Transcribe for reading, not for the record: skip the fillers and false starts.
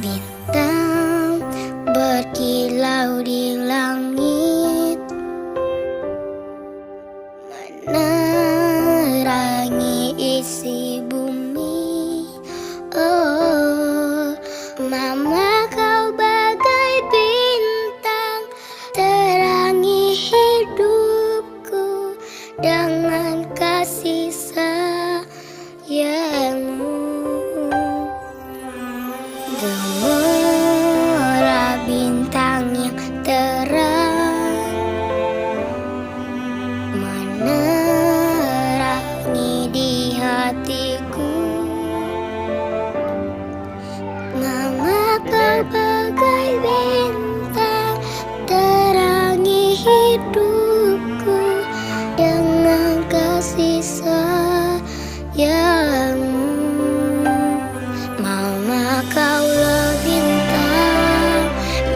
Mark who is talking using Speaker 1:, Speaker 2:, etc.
Speaker 1: Bintang berkilau di langit, menerangi isi bumi. Oh, Mama, kau bagai bintang, terangi hidupku dengan kasih sayangmu. Gelora bintang yang terang menerangi di hatiku. Mama, kau bagai bintang